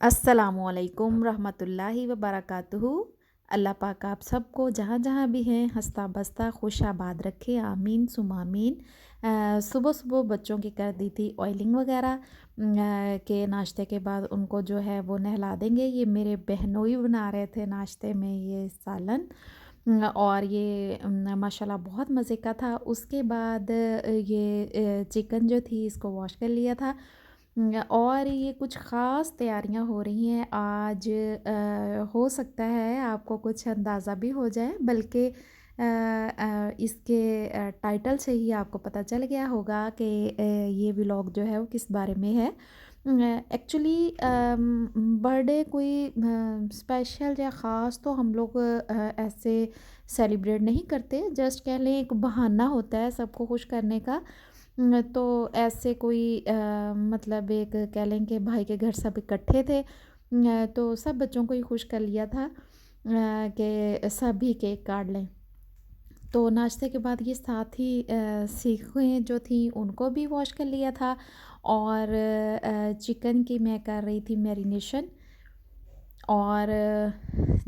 अस्सलामुअलैकुम रहमतुल्लाहि व बरकातुहू। अल्लाह पाक आप सबको जहाँ जहाँ भी हैं हंसता बसता खुश आबाद रखे, आमीन सुम आमीन। सुबह सुबह बच्चों की कर दी थी ऑयलिंग वगैरह के नाश्ते के बाद उनको जो है वो नहला देंगे। ये मेरे बहनोई बना रहे थे नाश्ते में ये सालन और ये माशाल्लाह बहुत मज़े का था। उसके बाद ये चिकन जो थी इसको वॉश कर लिया था। और ये कुछ ख़ास तैयारियां हो रही हैं आज। हो सकता है आपको कुछ अंदाज़ा भी हो जाए, बल्कि इसके टाइटल से ही आपको पता चल गया होगा कि ये व्लॉग जो है वो किस बारे में है। एक्चुअली बर्थडे कोई स्पेशल या ख़ास तो हम लोग ऐसे सेलिब्रेट नहीं करते, जस्ट कह लें एक बहाना होता है सबको खुश करने का। तो ऐसे कोई मतलब एक कह लें कि भाई के घर सब इकट्ठे थे, तो सब बच्चों को ही खुश कर लिया था कि सभी केक काट लें। तो नाश्ते के बाद ये साथ ही सीखें जो थी उनको भी वॉश कर लिया था। और चिकन की मैं कर रही थी मैरिनेशन। और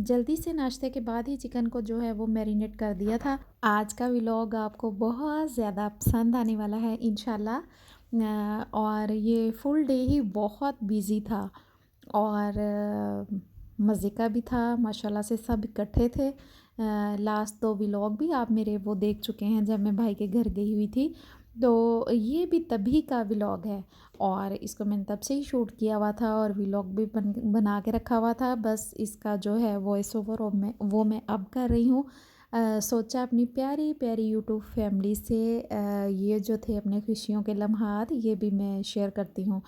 जल्दी से नाश्ते के बाद ही चिकन को जो है वो मैरिनेट कर दिया था। आज का व्लॉग आपको बहुत ज़्यादा पसंद आने वाला है इंशाल्लाह। और ये फुल डे ही बहुत बिज़ी था और मज़े का भी था। माशाल्लाह से सब इकट्ठे थे। लास्ट 2 व्लॉग भी आप मेरे वो देख चुके हैं जब मैं भाई के घर गई हुई थी। तो ये भी तभी का व्लॉग है और इसको मैंने तब से ही शूट किया हुआ था और व्लॉग भी बना के रखा हुआ था। बस इसका जो है वॉइस ओवर वो मैं अब कर रही हूँ। सोचा अपनी प्यारी प्यारी यूट्यूब फैमिली से ये जो थे अपने खुशियों के लम्हात ये भी मैं शेयर करती हूँ।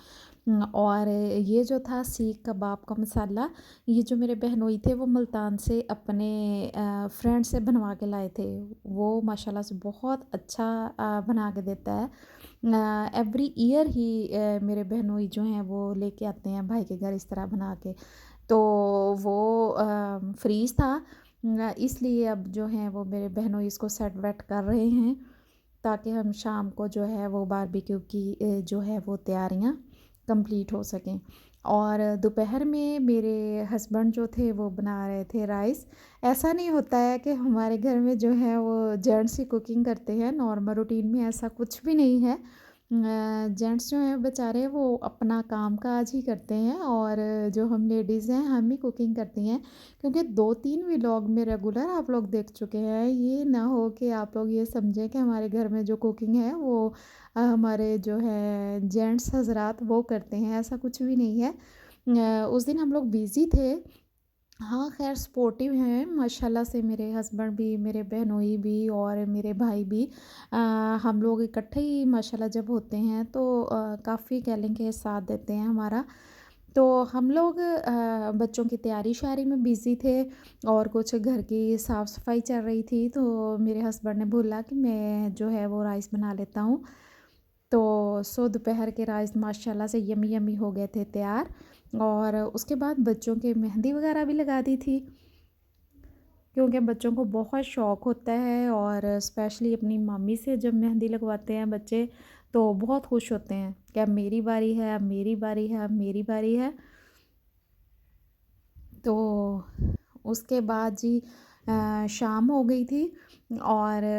और ये जो था सीख कबाब का मसाला, ये जो मेरे बहनोई थे वो मुल्तान से अपने फ्रेंड से बनवा के लाए थे। वो माशाल्लाह से बहुत अच्छा बना के देता है। एवरी ईयर ही मेरे बहनोई जो हैं वो लेके आते हैं भाई के घर इस तरह बना के। तो वो फ्रीज़ था, इसलिए अब जो हैं वो मेरे बहनोई इसको सेट वेट कर रहे हैं ताकि हम शाम को जो है वो बारबेक्यू की जो है वो तैयारियां कंप्लीट हो सकें। और दोपहर में मेरे हस्बैंड जो थे वो बना रहे थे राइस। ऐसा नहीं होता है कि हमारे घर में जो है वो जेंट्स ही कुकिंग करते हैं, नॉर्मल रूटीन में ऐसा कुछ भी नहीं है। जेंट्स जो हैं बेचारे वो अपना काम काज ही करते हैं और जो हम लेडीज़ हैं हम ही कुकिंग करती हैं। क्योंकि 2-3 व्लॉग में रेगुलर आप लोग देख चुके हैं, ये ना हो कि आप लोग ये समझें कि हमारे घर में जो कुकिंग है वो हमारे जो है जेंट्स हजरात वो करते हैं, ऐसा कुछ भी नहीं है। उस दिन हम लोग बिज़ी थे। हाँ, ख़ैर सपोर्टिव हैं माशाल्लाह से मेरे हस्बैंड भी, मेरे बहनोई भी और मेरे भाई भी। हम लोग इकट्ठे ही माशाल्लाह जब होते हैं तो काफ़ी कह लें कि साथ देते हैं हमारा। तो हम लोग बच्चों की तैयारी शारी में बिज़ी थे और कुछ घर की साफ़ सफाई चल रही थी। तो मेरे हस्बैंड ने बोला कि मैं जो है वो राइस बना लेता हूँ। तो दोपहर के राइस माशाल्लाह से यमी यमी हो गए थे तैयार। और उसके बाद बच्चों के मेहंदी वगैरह भी लगा दी थी, क्योंकि बच्चों को बहुत शौक़ होता है और स्पेशली अपनी मम्मी से जब मेहंदी लगवाते हैं बच्चे तो बहुत खुश होते हैं कि अब मेरी बारी है, अब मेरी बारी है, अब मेरी बारी है। तो उसके बाद जी शाम हो गई थी और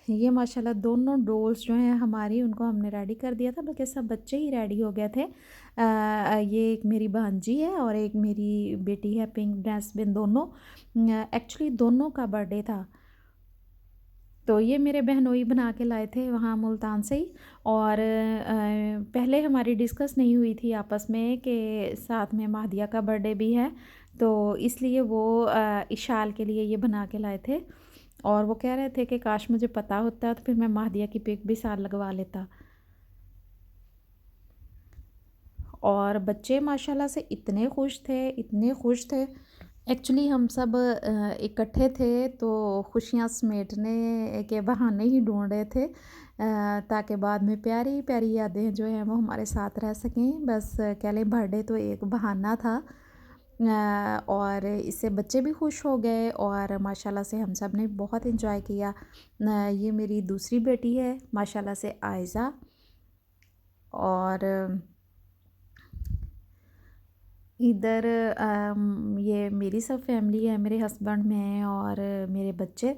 ये माशाल्लाह दोनों डॉल्स जो हैं हमारी उनको हमने रेडी कर दिया था, बल्कि सब बच्चे ही रेडी हो गए थे। ये एक मेरी भांजी है और एक मेरी बेटी है, पिंक डस्टबिन दोनों। एक्चुअली दोनों का बर्थडे था, तो ये मेरे बहनोई बना के लाए थे वहाँ मुल्तान से ही। और पहले हमारी डिस्कस नहीं हुई थी आपस में कि साथ में माहदिया का बर्थडे भी है, तो इसलिए वो इशाल के लिए ये बना के लाए थे। और वो कह रहे थे कि काश मुझे पता होता तो फिर मैं माहदिया की पिक भी साथ लगवा लेता। और बच्चे माशाल्लाह से इतने खुश थे, इतने खुश थे। एक्चुअली हम सब इकट्ठे थे तो खुशियाँ समेटने के बहाने ही ढूंढ रहे थे ताकि बाद में प्यारी प्यारी यादें जो हैं वो हमारे साथ रह सकें। बस कह लें बर्थडे तो एक बहाना था। और इससे बच्चे भी खुश हो गए और माशाल्लाह से हम सब ने बहुत इन्जॉय किया। ये मेरी दूसरी बेटी है माशाल्लाह से आयज़ा। और इधर ये मेरी सब फैमिली है, मेरे हस्बैंड मैं और मेरे बच्चे।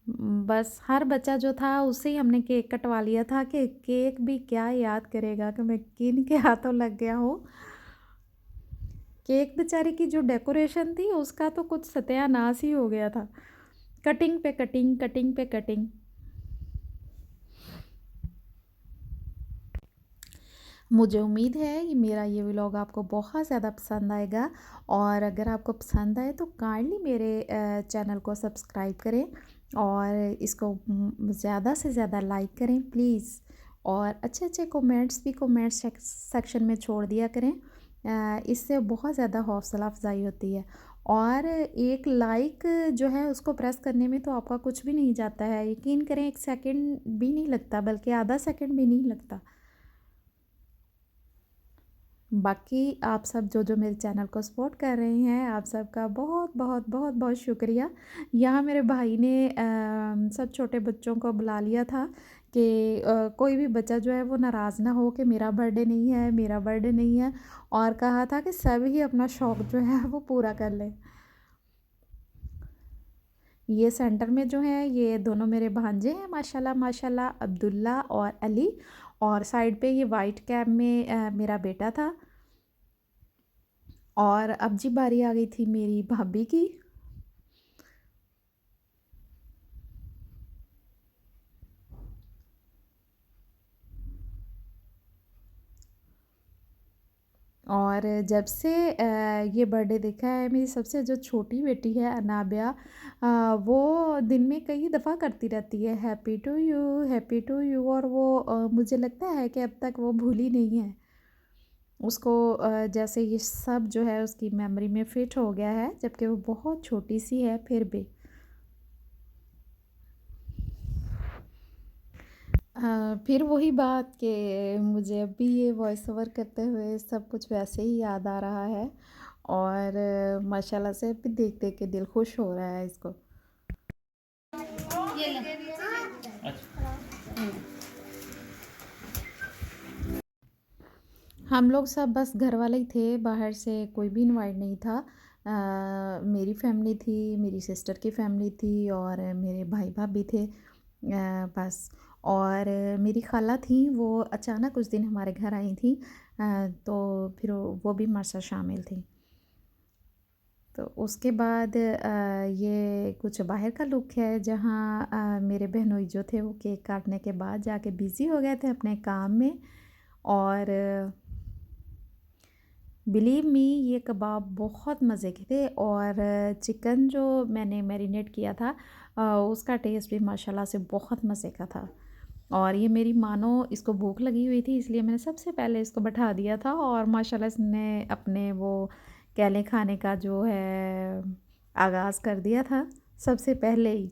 बस हर बच्चा जो था उससे ही हमने केक कटवा लिया था कि केक भी क्या याद करेगा कि मैं किन के हाथों लग गया हूँ। केक बेचारे की जो डेकोरेशन थी उसका तो कुछ सत्यानाश ही हो गया था। कटिंग पे कटिंग, कटिंग पे कटिंग। मुझे उम्मीद है कि मेरा ये व्लॉग आपको बहुत ज़्यादा पसंद आएगा, और अगर आपको पसंद आए तो काइंडली मेरे चैनल को सब्सक्राइब करें और इसको ज़्यादा से ज़्यादा लाइक करें प्लीज़, और अच्छे अच्छे कमेंट्स भी कमेंट सेक्शन में छोड़ दिया करें। इससे बहुत ज़्यादा हौसला अफजाई होती है, और एक लाइक जो है उसको प्रेस करने में तो आपका कुछ भी नहीं जाता है, यकीन करें, एक सेकंड भी नहीं लगता, बल्कि आधा सेकंड भी नहीं लगता। बाकी आप सब जो जो मेरे चैनल को सपोर्ट कर रहे हैं, आप सबका बहुत बहुत बहुत बहुत शुक्रिया। यहाँ मेरे भाई ने सब छोटे बच्चों को बुला लिया था कि कोई भी बच्चा जो है वो नाराज़ ना हो कि मेरा बर्थडे नहीं है, मेरा बर्थडे नहीं है, और कहा था कि सभी अपना शौक़ जो है वो पूरा कर लें। ये सेंटर में जो है ये दोनों मेरे भांजे हैं, माशाल्लाह माशाल्लाह, अब्दुल्ला और अली। और साइड पे ये वाइट कैप में मेरा बेटा था। और अब जी बारी आ गई थी मेरी भाभी की। और जब से ये बर्थडे देखा है, मेरी सबसे जो छोटी बेटी है अनाबिया, वो दिन में कई दफ़ा करती रहती है happy to you, happy to you, और वो मुझे लगता है कि अब तक वो भूली नहीं है। उसको जैसे ये सब जो है उसकी मेमोरी में फिट हो गया है, जबकि वो बहुत छोटी सी है फिर भी। फिर वही बात कि मुझे अभी ये वॉइस ओवर करते हुए सब कुछ वैसे ही याद आ रहा है, और माशाल्लाह से भी देख देख के दिल खुश हो रहा है इसको। हम लोग सब बस घर वाले ही थे, बाहर से कोई भी इनवाइट नहीं था। मेरी फैमिली थी, मेरी सिस्टर की फैमिली थी, और मेरे भाई भाभी थे, बस। और मेरी खाला थी, वो अचानक उस दिन हमारे घर आई थी, तो फिर वो भी हमारे साथ शामिल थी। तो उसके बाद ये कुछ बाहर का लुक है, जहाँ मेरे बहनोई जो थे वो केक काटने के बाद जाके बिज़ी हो गए थे अपने काम में। और बिलीव मी, ये कबाब बहुत मज़े के थे, और चिकन जो मैंने मैरिनेट किया था उसका टेस्ट भी माशाल्लाह से बहुत मज़े का था। और ये मेरी मानो इसको भूख लगी हुई थी, इसलिए मैंने सबसे पहले इसको बैठा दिया था, और माशाल्लाह इसने अपने वो केले खाने का जो है आगाज़ कर दिया था सबसे पहले ही।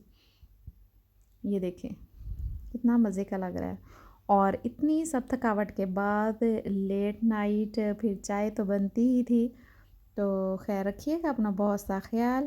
ये देखें कितना मज़े का लग रहा है। और इतनी सब थकावट के बाद लेट नाइट फिर चाय तो बनती ही थी। तो खैर रखिएगा अपना बहुत सा ख्याल।